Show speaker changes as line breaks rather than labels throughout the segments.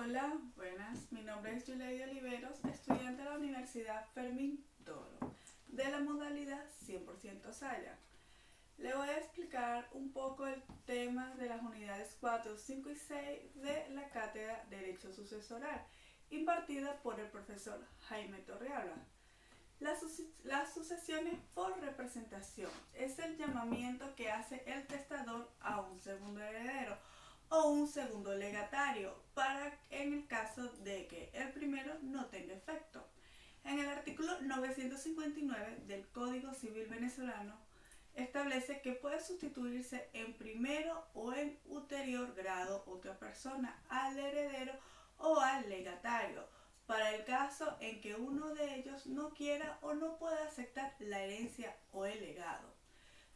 Hola, buenas. Mi nombre es Yuleidi Oliveros, estudiante de la Universidad Fermín Toro, de la modalidad 100% Saya. Le voy a explicar un poco el tema de las unidades 4, 5 y 6 de la cátedra Derecho Sucesoral, impartida por el profesor Jaime Torrealba. Las sucesiones por representación es el llamamiento que hace el testador a un segundo heredero o un segundo legatario en el caso de que el primero no tenga efecto. En el artículo 959 del Código Civil venezolano establece que puede sustituirse en primero o en ulterior grado otra persona al heredero o al legatario, para el caso en que uno de ellos no quiera o no pueda aceptar la herencia o el legado.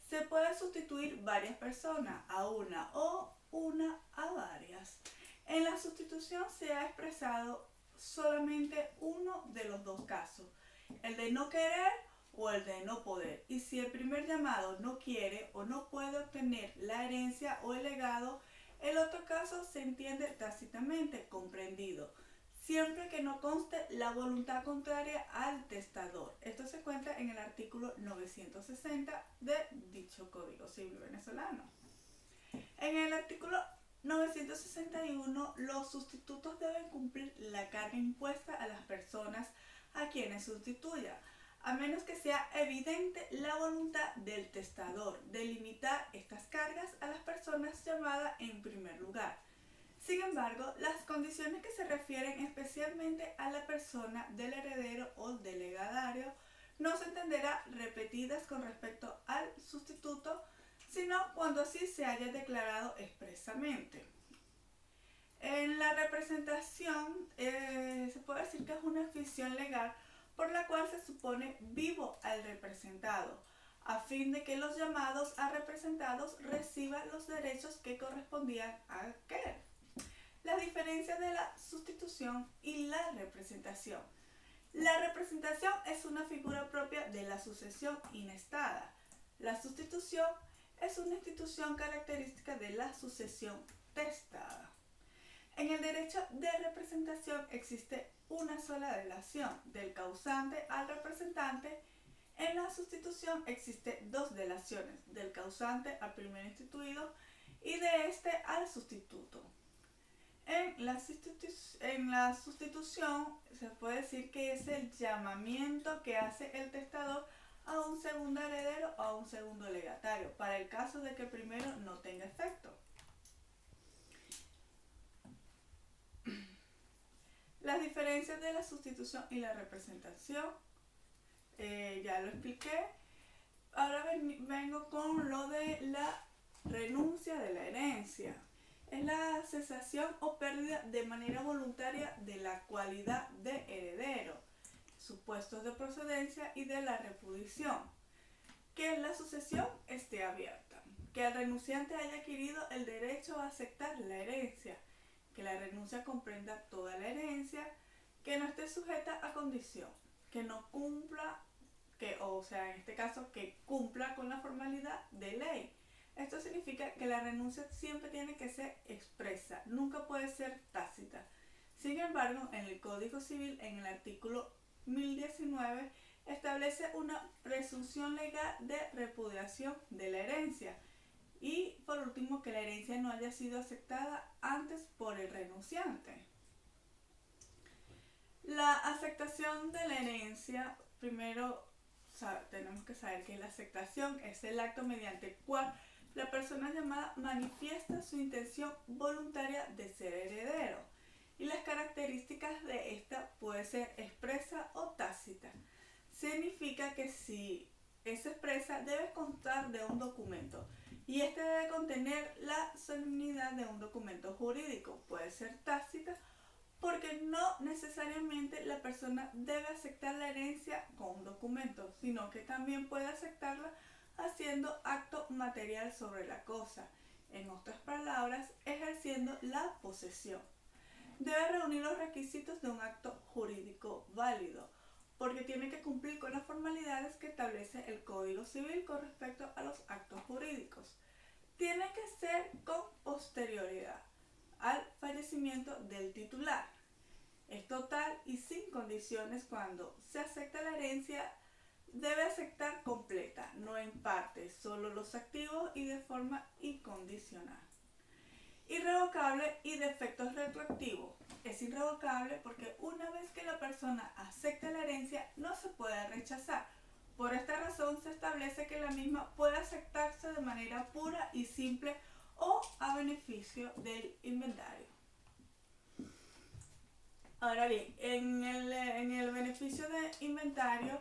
Se puede sustituir varias personas a una o una a varias. En la sustitución se ha expresado solamente uno de los dos casos, el de no querer o el de no poder. Y si el primer llamado no quiere o no puede obtener la herencia o el legado, el otro caso se entiende tácitamente comprendido, siempre que no conste la voluntad contraria al testador. Esto se encuentra en el artículo 960 de dicho Código Civil venezolano. En el artículo 961, los sustitutos deben cumplir la carga impuesta a las personas a quienes sustituya, a menos que sea evidente la voluntad del testador de limitar estas cargas a las personas llamadas en primer lugar. Sin embargo, las condiciones que se refieren especialmente a la persona del heredero o del legatario no se entenderá repetidas con respecto al sustituto, sino cuando así se haya declarado expresamente. En la representación se puede decir que es una ficción legal por la cual se supone vivo al representado, a fin de que los llamados a representados reciban los derechos que correspondían a aquel. Las diferencias de la sustitución y la representación. La representación es una figura propia de la sucesión inestada. La sustitución es una institución característica de la sucesión testada. En el derecho de representación existe una sola delación, del causante al representante. En la sustitución existen dos delaciones, del causante al primero instituido y de este al sustituto. En la sustitución se puede decir que es el llamamiento que hace el testador a un segundo heredero o a un segundo legatario, para el caso de que el primero no tenga efecto. Las diferencias de la sustitución y la representación, ya lo expliqué. Ahora vengo con lo de la renuncia de la herencia. Es la cesación o pérdida de manera voluntaria de la cualidad de heredero, supuestos de procedencia y de la repudiación. Que la sucesión esté abierta. Que el renunciante haya adquirido el derecho a aceptar la herencia. Que la renuncia comprenda toda la herencia. Que no esté sujeta a condición. Que no cumpla, en este caso, que cumpla con la formalidad de ley. Esto significa que la renuncia siempre tiene que ser expresa, nunca puede ser tácita. Sin embargo, en el Código Civil, en el artículo 1019, establece una presunción legal de repudiación de la herencia. Y por último, que la herencia no haya sido aceptada antes por el renunciante. La aceptación de la herencia, primero tenemos que saber que la aceptación es el acto mediante el cual la persona llamada manifiesta su intención voluntaria de ser heredero, y las características de esta puede ser expresa o tácita. Significa que si es expresa debe constar de un documento, y este debe contener la solemnidad de un documento jurídico. Puede ser tácita porque no necesariamente la persona debe aceptar la herencia con un documento, sino que también puede aceptarla haciendo acto material sobre la cosa, en otras palabras, ejerciendo la posesión. Debe reunir los requisitos de un acto jurídico válido, porque tiene que cumplir con las formalidades que establece el Código Civil con respecto a los actos jurídicos. Tiene que ser con posterioridad al fallecimiento conocimiento del titular. Es total y sin condiciones cuando se acepta la herencia. Debe aceptar completa, no en parte, solo los activos y de forma incondicional. Irrevocable y de efectos retroactivos. Es irrevocable porque una vez que la persona acepta la herencia no se puede rechazar. Por esta razón se establece que la misma puede aceptarse de manera pura y simple o a beneficio del inventario. Ahora bien, en el beneficio de inventario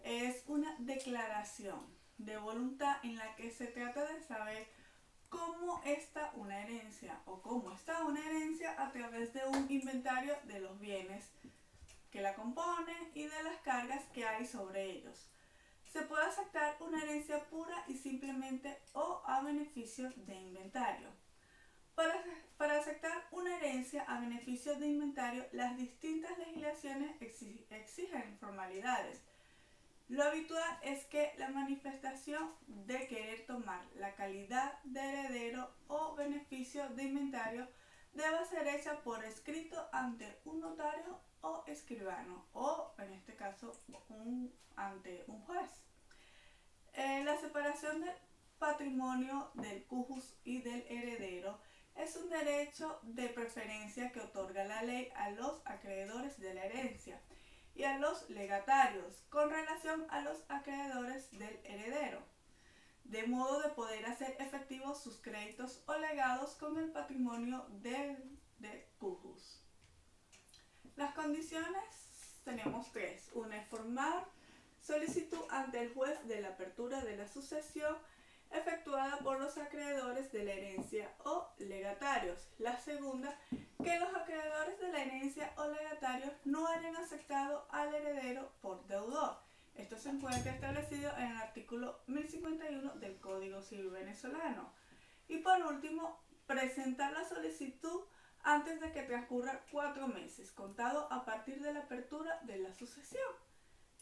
es una declaración de voluntad en la que se trata de saber cómo está una herencia o cómo está una herencia a través de un inventario de los bienes que la componen y de las cargas que hay sobre ellos. Se puede aceptar una herencia pura y simplemente o a beneficio de inventario. Para aceptar una herencia a beneficio de inventario, las distintas legislaciones exigen formalidades. Lo habitual es que la manifestación de querer tomar la calidad de heredero o beneficio de inventario deba ser hecha por escrito ante un notario o escribano o, en este caso, ante un juez. La separación del patrimonio del cujus y del heredero es un derecho de preferencia que otorga la ley a los acreedores de la herencia y a los legatarios con relación a los acreedores del heredero, de modo de poder hacer efectivos sus créditos o legados con el patrimonio de cujus. Las condiciones tenemos tres. Una es formar solicitud ante el juez de la apertura de la sucesión efectuada por los acreedores de la herencia o legatarios. La segunda, que los acreedores de la herencia o legatarios no hayan aceptado al heredero por deudor. Esto se encuentra establecido en el artículo 1051 del Código Civil venezolano. Y por último, presentar la solicitud antes de que transcurra 4 meses, contado a partir de la apertura de la sucesión.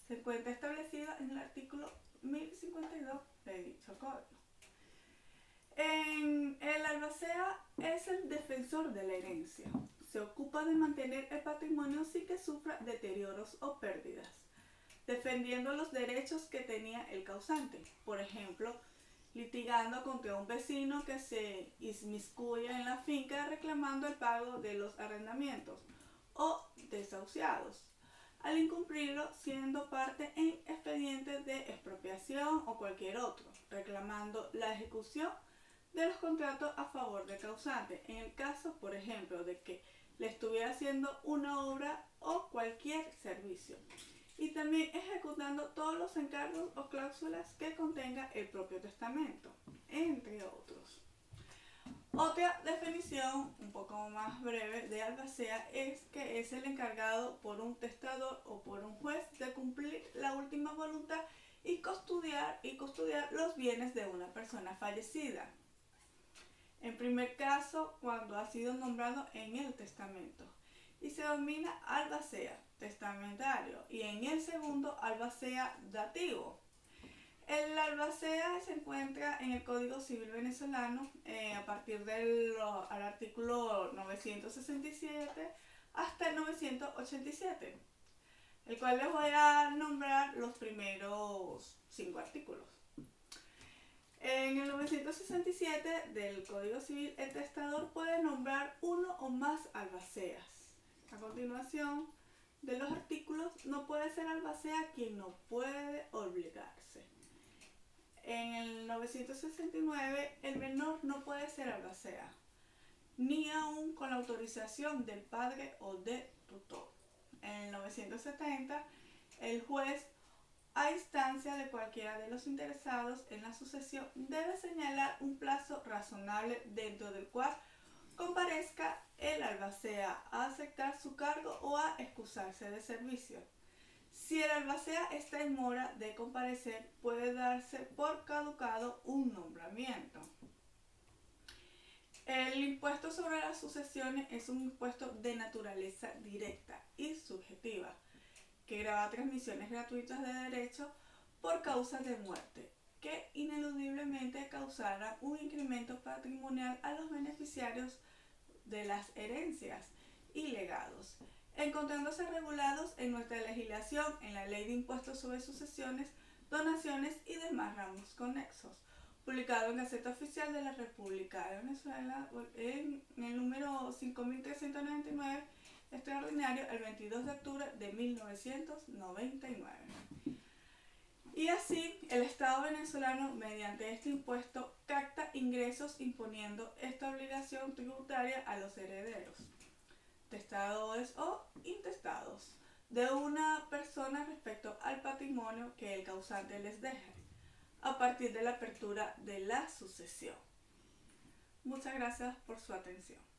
Se encuentra establecido en el artículo 1052 de dicho código. El albacea es el defensor de la herencia. Se ocupa de mantener el patrimonio sin que sufra deterioros o pérdidas, defendiendo los derechos que tenía el causante. Por ejemplo, litigando contra un vecino que se inmiscuye en la finca reclamando el pago de los arrendamientos o desahuciados, al incumplirlo siendo parte en expedientes de expropiación o cualquier otro, reclamando la ejecución de los contratos a favor del causante, en el caso, por ejemplo, de que le estuviera haciendo una obra o cualquier servicio, y también ejecutando todos los encargos o cláusulas que contenga el propio testamento, entre otros. Otra definición un poco más breve de albacea es que es el encargado por un testador o por un juez de cumplir la última voluntad y custodiar los bienes de una persona fallecida. En primer caso, cuando ha sido nombrado en el testamento, y se denomina albacea testamentario, y en el segundo, albacea dativo. El albacea se encuentra en el Código Civil venezolano a partir del artículo 967 hasta el 987, el cual les voy a nombrar los primeros 5 artículos. En el 967 del Código Civil, el testador puede nombrar uno o más albaceas. A continuación de los artículos, no puede ser albacea quien no puede obligarse. En el 969, el menor no puede ser albacea, ni aun con la autorización del padre o del tutor. En el 970, el juez, a instancia de cualquiera de los interesados en la sucesión, debe señalar un plazo razonable dentro del cual comparezca el albacea a aceptar su cargo o a excusarse de servicio. Si el albacea está en mora de comparecer, puede darse por caducado un nombramiento. El impuesto sobre las sucesiones es un impuesto de naturaleza directa y subjetiva, que grava transmisiones gratuitas de derecho por causa de muerte, que ineludiblemente causará un incremento patrimonial a los beneficiarios de las herencias y legados, encontrándose regulados en nuestra legislación en la Ley de Impuestos sobre Sucesiones, Donaciones y demás ramos conexos, publicado en Gaceta Oficial de la República de Venezuela en el número 5399, extraordinario, el 22 de octubre de 1999. Y así, el Estado venezolano, mediante este impuesto, capta ingresos imponiendo esta obligación tributaria a los herederos, testadores o intestados, de una persona respecto al patrimonio que el causante les deje, a partir de la apertura de la sucesión. Muchas gracias por su atención.